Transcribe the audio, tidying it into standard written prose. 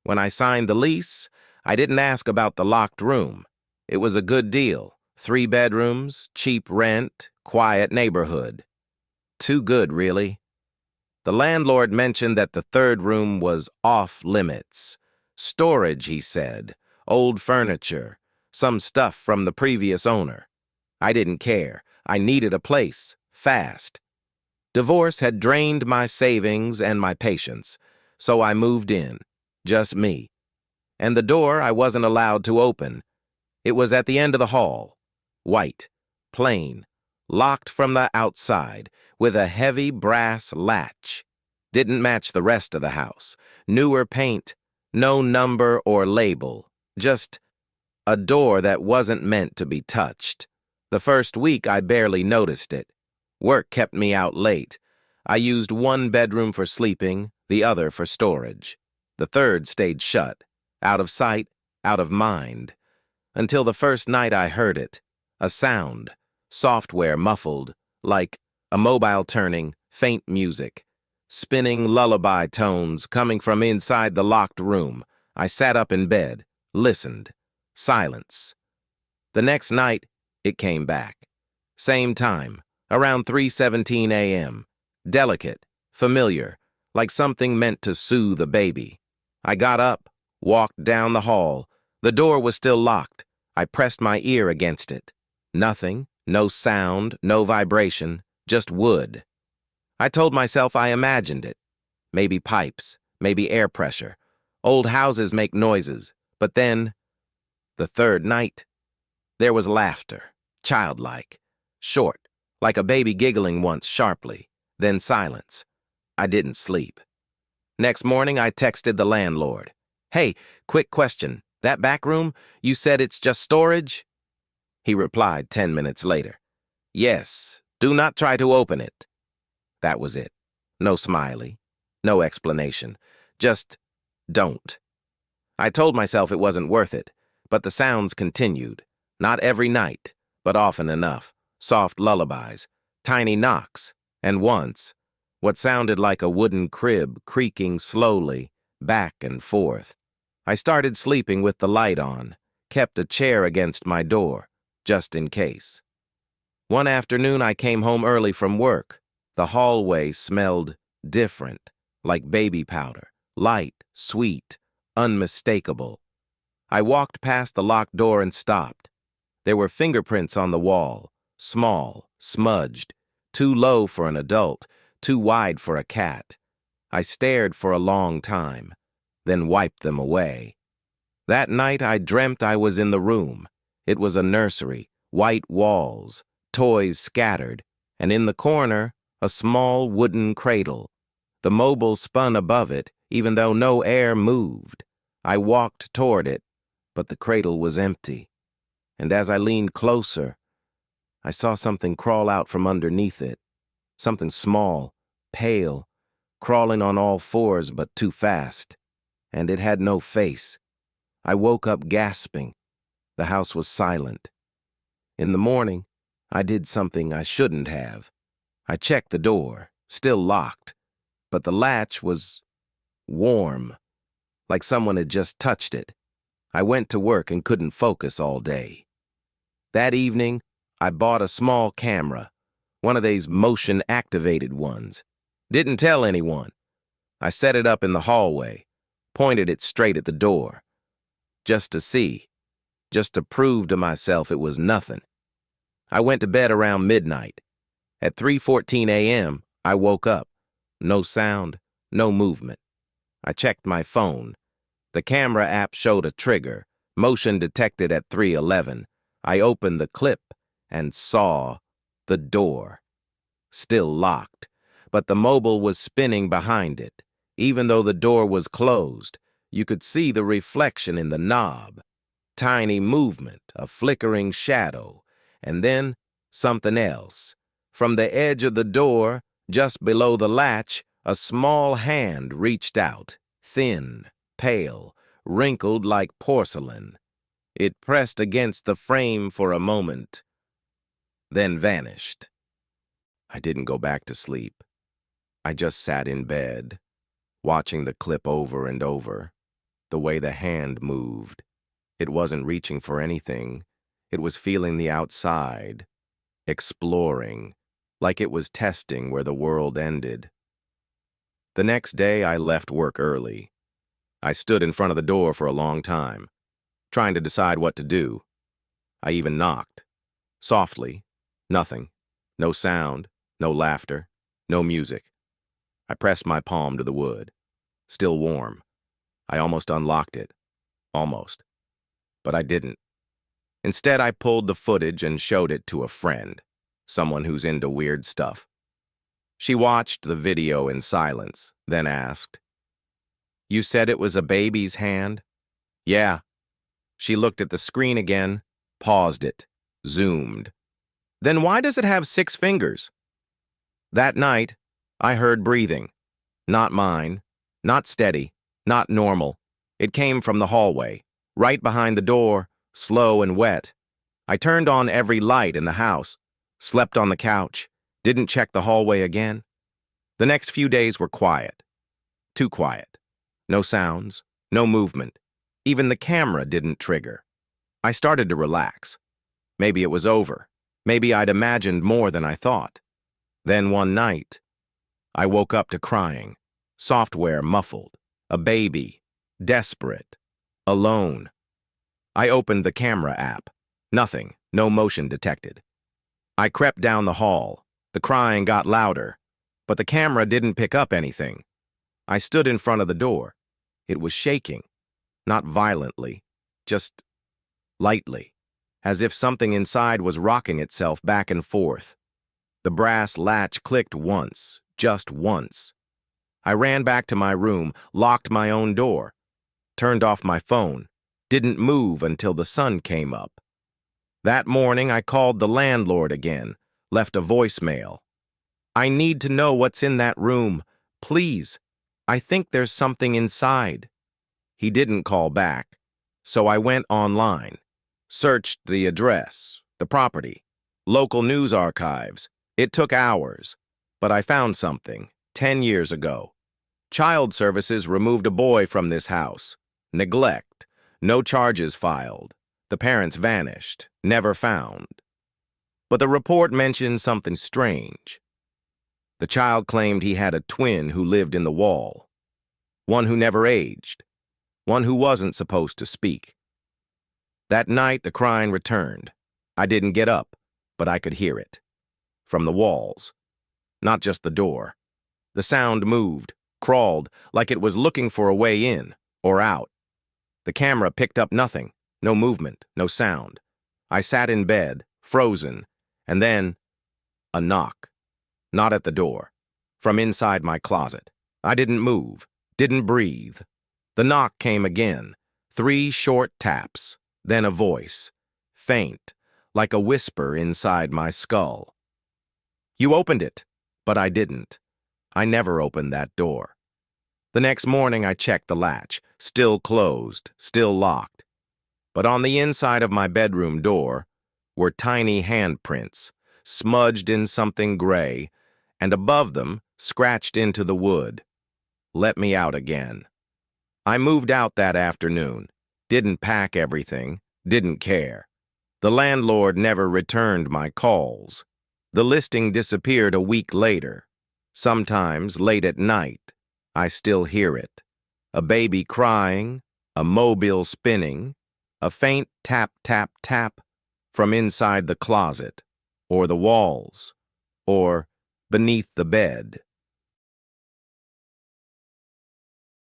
When I signed the lease, I didn't ask about the locked room. It was a good deal. 3 bedrooms, cheap rent, quiet neighborhood. Too good, really. The landlord mentioned that the 3rd room was off limits. Storage, he said. Old furniture. Some stuff from the previous owner. I didn't care. I needed a place. Fast. Divorce had drained my savings and my patience, so I moved in. Just me. And the door I wasn't allowed to open. It was at the end of the hall. White. Plain. Locked from the outside, with a heavy brass latch. Didn't match the rest of the house. Newer paint. No number or label. Just a door that wasn't meant to be touched. The first week I barely noticed it. Work kept me out late. I used 1 bedroom for sleeping, the other for storage. The 3rd stayed shut, out of sight, out of mind. Until the first night I heard it. A sound, software muffled, like a mobile turning, faint music. Spinning lullaby tones coming from inside the locked room. I sat up in bed, listened. Silence. The next night, it came back. Same time, around 3:17 a.m. Delicate, familiar, like something meant to soothe a baby. I got up, walked down the hall. The door was still locked. I pressed my ear against it. Nothing, no sound, no vibration, just wood. I told myself I imagined it. Maybe pipes, maybe air pressure. Old houses make noises, but then, the 3rd night, there was laughter, childlike, short, like a baby giggling once sharply, then silence. I didn't sleep. Next morning, I texted the landlord. "Hey, quick question. That back room, you said it's just storage?" He replied 10 minutes later. "Yes, do not try to open it." That was it. No smiley, no explanation. Just don't. I told myself it wasn't worth it, but the sounds continued. Not every night, but often enough. Soft lullabies, tiny knocks, and once, what sounded like a wooden crib creaking slowly, back and forth. I started sleeping with the light on, kept a chair against my door, just in case. One afternoon I came home early from work. The hallway smelled different, like baby powder, light, sweet, unmistakable. I walked past the locked door and stopped. There were fingerprints on the wall, small, smudged, too low for an adult, too wide for a cat. I stared for a long time, then wiped them away. That night I dreamt I was in the room. It was a nursery, white walls, toys scattered, and in the corner, a small wooden cradle. The mobile spun above it, even though no air moved. I walked toward it, but the cradle was empty. And as I leaned closer, I saw something crawl out from underneath it. Something small, pale, crawling on all 4s but too fast. And it had no face. I woke up gasping. The house was silent. In the morning, I did something I shouldn't have. I checked the door, still locked, but the latch was warm, like someone had just touched it. I went to work and couldn't focus all day. That evening, I bought a small camera, one of these motion-activated ones. Didn't tell anyone. I set it up in the hallway, pointed it straight at the door, just to see, just to prove to myself it was nothing. I went to bed around midnight. At 3:14 a.m., I woke up. No sound, no movement. I checked my phone. The camera app showed a trigger, motion detected at 3:11. I opened the clip and saw the door. Still locked, but the mobile was spinning behind it. Even though the door was closed, you could see the reflection in the knob. Tiny movement, a flickering shadow, and then something else. From the edge of the door, just below the latch, a small hand reached out, thin, pale, wrinkled like porcelain. It pressed against the frame for a moment, then vanished. I didn't go back to sleep. I just sat in bed, watching the clip over and over. the way the hand moved. It wasn't reaching for anything. It was feeling the outside, exploring, like it was testing where the world ended. The next day, I left work early. I stood in front of the door for a long time, trying to decide what to do. I even knocked. Softly. Nothing. No sound. No laughter. No music. I pressed my palm to the wood. Still warm. I almost unlocked it. Almost. But I didn't. Instead, I pulled the footage and showed it to a friend, someone who's into weird stuff. She watched the video in silence, then asked, "You said it was a baby's hand?" "Yeah." She looked at the screen again, paused it, zoomed. "Then why does it have 6 fingers?" That night, I heard breathing. Not mine, not steady, not normal. It came from the hallway, right behind the door, slow and wet. I turned on every light in the house, slept on the couch, didn't check the hallway again. The next few days were quiet. Too quiet. No sounds, no movement. Even the camera didn't trigger. I started to relax. Maybe it was over. Maybe I'd imagined more than I thought. Then one night, I woke up to crying. Software muffled. A baby. Desperate. Alone. I opened the camera app. Nothing. No motion detected. I crept down the hall. The crying got louder, but the camera didn't pick up anything. I stood in front of the door. It was shaking. Not violently, just lightly, as if something inside was rocking itself back and forth. The brass latch clicked once, just once. I ran back to my room, locked my own door, turned off my phone, didn't move until the sun came up. That morning, I called the landlord again, left a voicemail. "I need to know what's in that room. Please. I think there's something inside." He didn't call back, so I went online, searched the address, the property, local news archives. It took hours, but I found something, 10 years ago. Child Services removed a boy from this house. Neglect. No charges filed. The parents vanished, never found. But the report mentioned something strange. The child claimed he had a twin who lived in the wall. One who never aged. One who wasn't supposed to speak. That night, the crying returned. I didn't get up, but I could hear it. From the walls. Not just the door. The sound moved, crawled, like it was looking for a way in or out. The camera picked up nothing. No movement, no sound. I sat in bed, frozen, and then a knock. Not at the door. From inside my closet. I didn't move, didn't breathe. The knock came again. 3 short taps, then a voice. Faint, like a whisper inside my skull. "You opened it," but I didn't. I never opened that door. The next morning I checked the latch. Still closed, still locked. But on the inside of my bedroom door were tiny handprints, smudged in something gray, and above them, scratched into the wood. Let me out again. I moved out that afternoon, didn't pack everything, didn't care. The landlord never returned my calls. The listing disappeared a week later. Sometimes, late at night, I still hear it. A baby crying, a mobile spinning, a faint tap, tap, tap from inside the closet, or the walls, or beneath the bed.